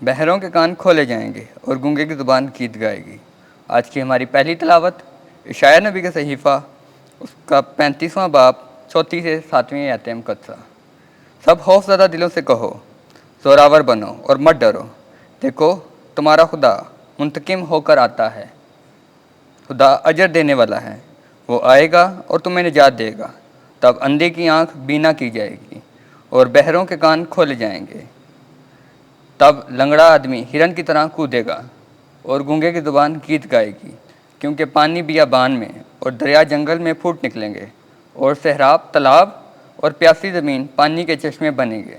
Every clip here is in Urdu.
بہروں کے کان کھولے جائیں گے اور گونگے کی زبان گیت گائے گی۔ آج کی ہماری پہلی تلاوت اشعیاء نبی کے صحیفہ اس کا 35واں باب 34 سے 7ویں آیت مقدسہ۔ سب خوف زدہ دلوں سے کہو، زوراور بنو اور مت ڈرو، دیکھو تمہارا خدا منتقم ہو کر آتا ہے، خدا اجر دینے والا ہے، وہ آئے گا اور تمہیں نجات دے گا۔ تب اندھے کی آنکھ بینا کی جائے گی اور بہروں کے کان کھولے جائیں گے۔ تب لنگڑا آدمی ہرن کی طرح کودے گا اور گونگے کی زبان گیت گائے گی، کیونکہ پانی بیابان میں اور دریا جنگل میں پھوٹ نکلیں گے، اور صحراب تالاب اور پیاسی زمین پانی کے چشمے بنیں گے۔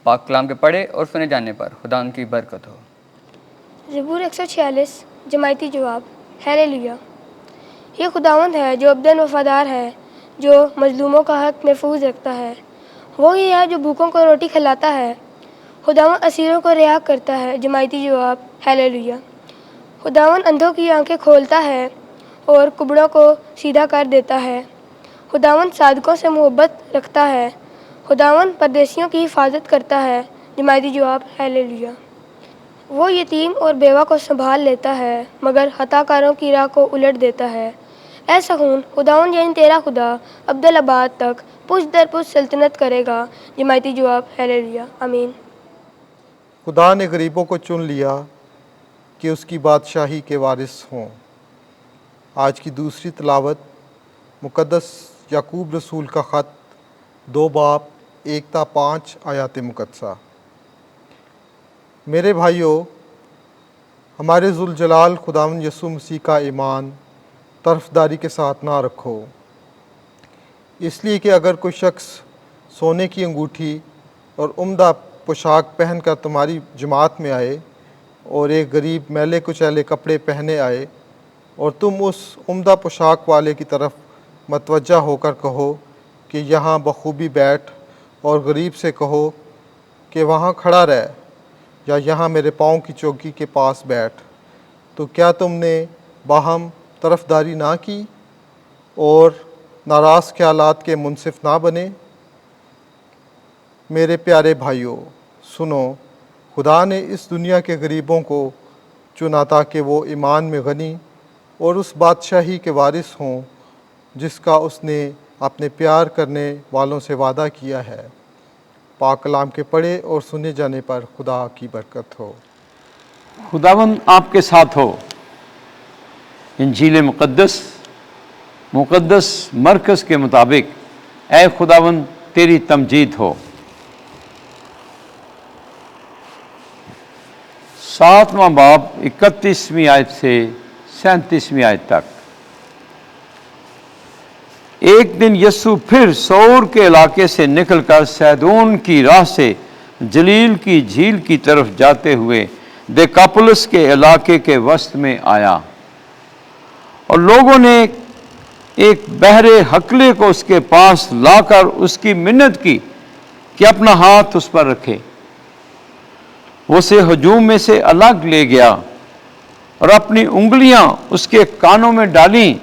پاک کلام کے پڑھے اور سنے جانے پر خدا ان کی برکت ہو۔ زبور 146 جماعتی جواب۔ ہیلیلویا! یہ خداوند ہے جو ابداً وفادار ہے، جو مظلوموں کا حق محفوظ رکھتا ہے۔ وہی ہے جو بھوکوں کو روٹی کھلاتا ہے، خداوند اسیروں کو رہا کرتا ہے۔ جماعتی جواب۔ ہیلیلویا! خداوند اندھوں کی آنکھیں کھولتا ہے اور کبڑوں کو سیدھا کر دیتا ہے۔ خداوند صادقوں سے محبت رکھتا ہے، خداوند پردیسیوں کی حفاظت کرتا ہے۔ جماعتی جواب۔ ہیلیلویا! وہ یتیم اور بیوہ کو سنبھال لیتا ہے، مگر خطا کاروں کی راہ کو الٹ دیتا ہے۔ اے صہیون، خداوند یعنی تیرا خدا ابدالآباد تک پشت در پشت سلطنت کرے گا۔ جماعتی جواب۔ ہیلیلویا! آمین۔ خدا نے غریبوں کو چن لیا کہ اس کی بادشاہی کے وارث ہوں۔ آج کی دوسری تلاوت مقدس یعقوب رسول کا خط 2 باب 1 تا 5 آیات مقدسہ۔ میرے بھائیو، ہمارے ذوالجلال خداوند یسوع مسیح کا ایمان طرفداری کے ساتھ نہ رکھو، اس لیے کہ اگر کوئی شخص سونے کی انگوٹھی اور عمدہ پوشاک پہن کر تمہاری جماعت میں آئے اور ایک غریب میلے کچیلے کپڑے پہنے آئے اور تم اس عمدہ پوشاک والے کی طرف متوجہ ہو کر کہو کہ یہاں بخوبی بیٹھ، اور غریب سے کہو کہ وہاں کھڑا رہ، یا یہاں میرے پاؤں کی چوکی کے پاس بیٹھ، تو کیا تم نے باہم طرفداری نہ کی اور ناراض خیالات کے منصف نہ بنے؟ میرے پیارے بھائیوں، سنو، خدا نے اس دنیا کے غریبوں کو چنا تاکہ وہ ایمان میں غنی اور اس بادشاہی کے وارث ہوں جس کا اس نے اپنے پیار کرنے والوں سے وعدہ کیا ہے۔ پاک کلام کے پڑھے اور سنے جانے پر خدا کی برکت ہو۔ خداوند آپ کے ساتھ ہو۔ انجیل مقدس مرکز کے مطابق اے خداوند تیری تمجید ہو۔ 7واں باب 31ویں آیت سے 37ویں آیت تک۔ ایک دن یسوع پھر سور کے علاقے سے نکل کر سیدون کی راہ سے جلیل کی جھیل کی طرف جاتے ہوئے دیکاپولس کے علاقے کے وسط میں آیا، اور لوگوں نے ایک بہرے ہکلے کو اس کے پاس لا کر اس کی منت کی کہ اپنا ہاتھ اس پر رکھے۔ وہ اسے ہجوم میں سے الگ لے گیا اور اپنی انگلیاں اس کے کانوں میں ڈالیں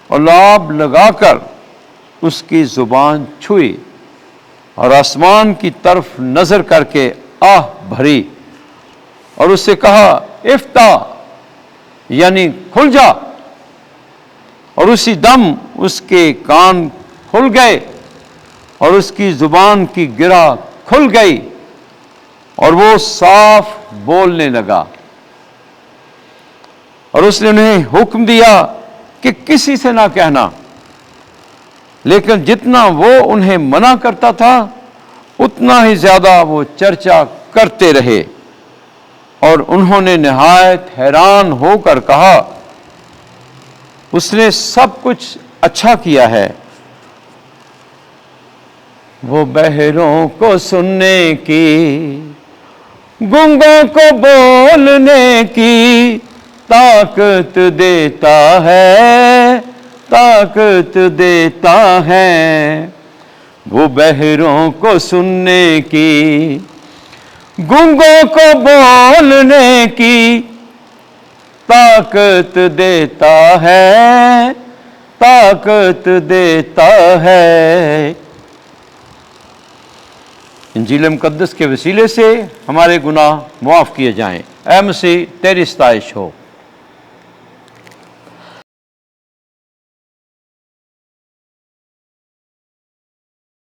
اور لعاب لگا کر اس کی زبان چھوئی، اور آسمان کی طرف نظر کر کے آہ بھری اور اس سے کہا، افتح، یعنی کھل جا۔ اور اسی دم اس کے کان کھل گئے اور اس کی زبان کی گرہ کھل گئی اور وہ صاف بولنے لگا۔ اور اس نے انہیں حکم دیا کہ کسی سے نہ کہنا، لیکن جتنا وہ انہیں منع کرتا تھا اتنا ہی زیادہ وہ چرچا کرتے رہے، اور انہوں نے نہایت حیران ہو کر کہا، اس نے سب کچھ اچھا کیا ہے۔ وہ بہروں کو سننے کی، گنگوں کو بولنے کی طاقت دیتا ہے، طاقت دیتا ہے۔ وہ بہروں کو سننے کی، گنگوں کو بولنے کی طاقت دیتا ہے، طاقت دیتا ہے۔ انجیل مقدس کے وسیلے سے ہمارے گناہ معاف کیے جائیں۔ اے مسیح تیری ستائش ہو۔